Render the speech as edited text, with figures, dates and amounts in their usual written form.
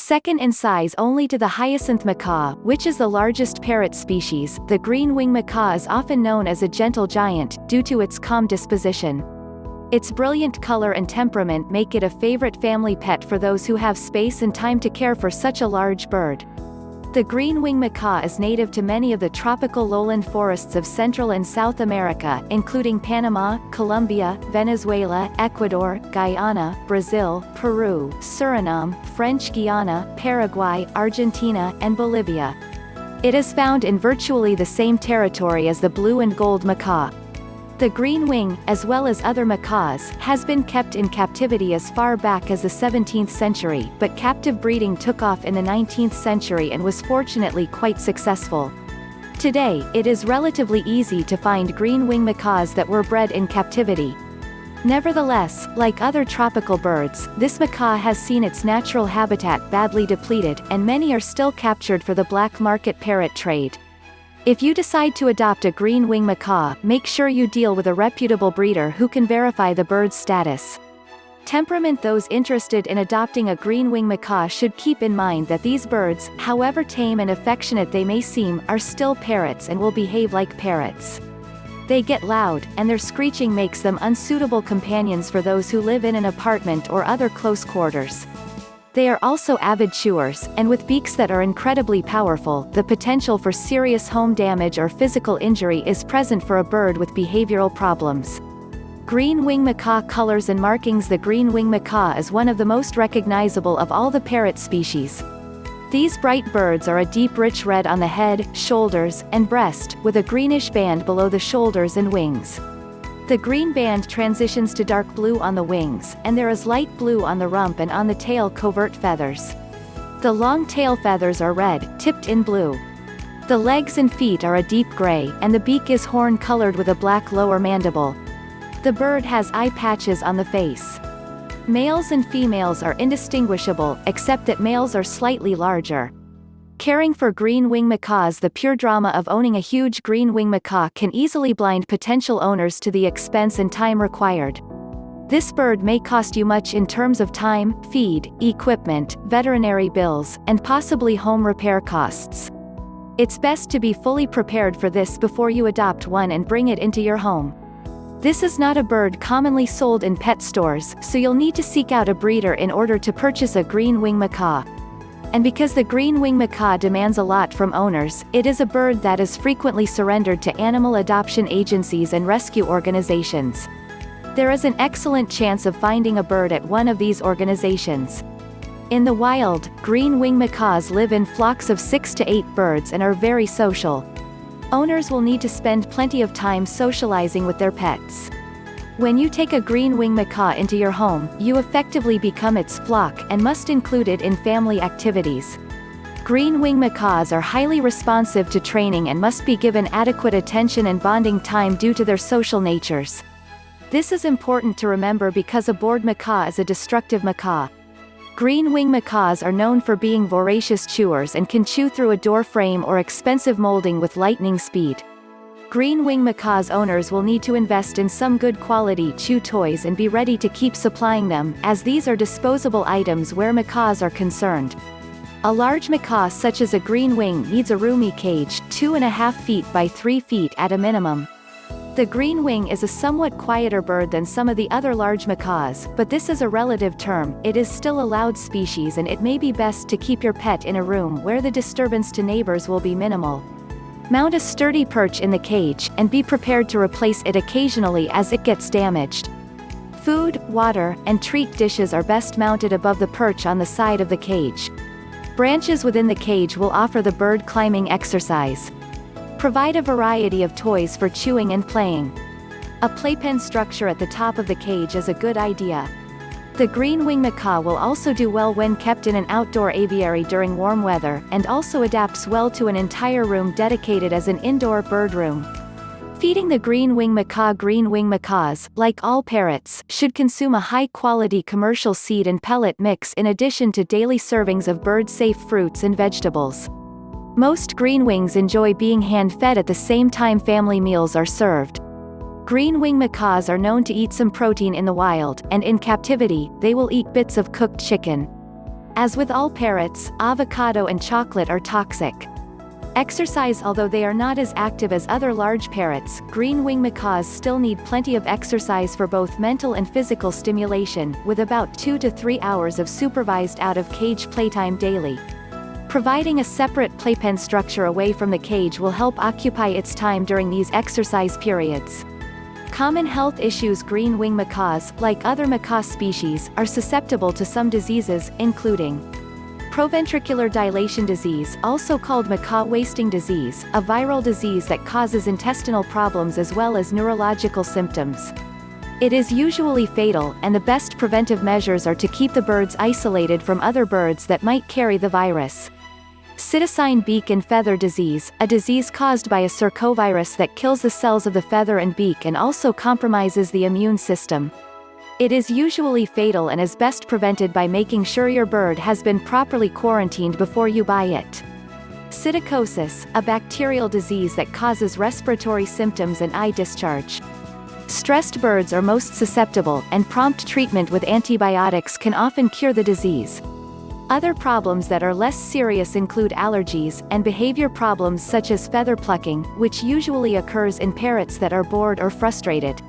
Second in size only to the hyacinth macaw, which is the largest parrot species, the green-winged macaw is often known as a gentle giant, due to its calm disposition. Its brilliant color and temperament make it a favorite family pet for those who have space and time to care for such a large bird. The green-winged macaw is native to many of the tropical lowland forests of Central and South America, including Panama, Colombia, Venezuela, Ecuador, Guyana, Brazil, Peru, Suriname, French Guiana, Paraguay, Argentina, and Bolivia. It is found in virtually the same territory as the blue and gold macaw. The green wing, as well as other macaws, has been kept in captivity as far back as the 17th century, but captive breeding took off in the 19th century and was fortunately quite successful. Today, it is relatively easy to find green-winged macaws that were bred in captivity. Nevertheless, like other tropical birds, this macaw has seen its natural habitat badly depleted, and many are still captured for the black market parrot trade. If you decide to adopt a green-winged macaw, make sure you deal with a reputable breeder who can verify the bird's status. Temperament. Those interested in adopting a green-winged macaw should keep in mind that these birds, however tame and affectionate they may seem, are still parrots and will behave like parrots. They get loud, and their screeching makes them unsuitable companions for those who live in an apartment or other close quarters. They are also avid chewers, and with beaks that are incredibly powerful, the potential for serious home damage or physical injury is present for a bird with behavioral problems. Green-winged macaw colors and markings. The green-winged macaw is one of the most recognizable of all the parrot species. These bright birds are a deep rich red on the head, shoulders, and breast, with a greenish band below the shoulders and wings. The green band transitions to dark blue on the wings, and there is light blue on the rump and on the tail. Covert feathers. The long tail feathers are red, tipped in blue. The legs and feet are a deep gray, and the beak is horn-colored with a black lower mandible. The bird has eye patches on the face. Males and females are indistinguishable, except that males are slightly larger. Caring for green-winged macaws. The pure drama of owning a huge green-winged macaw can easily blind potential owners to the expense and time required. This bird may cost you much in terms of time, feed, equipment, veterinary bills, and possibly home repair costs. It's best to be fully prepared for this before you adopt one and bring it into your home. This is not a bird commonly sold in pet stores, so you'll need to seek out a breeder in order to purchase a green-winged macaw. And because the green-winged macaw demands a lot from owners, it is a bird that is frequently surrendered to animal adoption agencies and rescue organizations. There is an excellent chance of finding a bird at one of these organizations. In the wild, green-winged macaws live in flocks of 6 to 8 birds and are very social. Owners will need to spend plenty of time socializing with their pets. When you take a green-winged macaw into your home, you effectively become its flock and must include it in family activities. Green-winged macaws are highly responsive to training and must be given adequate attention and bonding time due to their social natures. This is important to remember because a bored macaw is a destructive macaw. Green-winged macaws are known for being voracious chewers and can chew through a door frame or expensive molding with lightning speed. Green-winged macaws owners will need to invest in some good quality chew toys and be ready to keep supplying them, as these are disposable items where macaws are concerned. A large macaw such as a green wing needs a roomy cage, 2.5 feet by 3 feet at a minimum. The green wing is a somewhat quieter bird than some of the other large macaws, but this is a relative term. It is still a loud species and it may be best to keep your pet in a room where the disturbance to neighbors will be minimal. Mount a sturdy perch in the cage, and be prepared to replace it occasionally as it gets damaged. Food, water, and treat dishes are best mounted above the perch on the side of the cage. Branches within the cage will offer the bird climbing exercise. Provide a variety of toys for chewing and playing. A playpen structure at the top of the cage is a good idea. The green-winged macaw will also do well when kept in an outdoor aviary during warm weather, and also adapts well to an entire room dedicated as an indoor bird room. Feeding the green-winged macaw. Green-winged macaws, like all parrots, should consume a high-quality commercial seed and pellet mix in addition to daily servings of bird-safe fruits and vegetables. Most green-wings enjoy being hand-fed at the same time family meals are served. Green-winged macaws are known to eat some protein in the wild, and in captivity, they will eat bits of cooked chicken. As with all parrots, avocado and chocolate are toxic. Exercise. Although they are not as active as other large parrots, green-winged macaws still need plenty of exercise for both mental and physical stimulation, with about 2 to 3 hours of supervised out-of-cage playtime daily. Providing a separate playpen structure away from the cage will help occupy its time during these exercise periods. Common health issues. Green-winged macaws, like other macaw species, are susceptible to some diseases, including proventricular dilation disease, also called macaw wasting disease, a viral disease that causes intestinal problems as well as neurological symptoms. It is usually fatal, and the best preventive measures are to keep the birds isolated from other birds that might carry the virus. Psittacine beak and feather disease, a disease caused by a circovirus that kills the cells of the feather and beak and also compromises the immune system. It is usually fatal and is best prevented by making sure your bird has been properly quarantined before you buy it. Psittacosis, a bacterial disease that causes respiratory symptoms and eye discharge. Stressed birds are most susceptible, and prompt treatment with antibiotics can often cure the disease. Other problems that are less serious include allergies, and behavior problems such as feather plucking, which usually occurs in parrots that are bored or frustrated.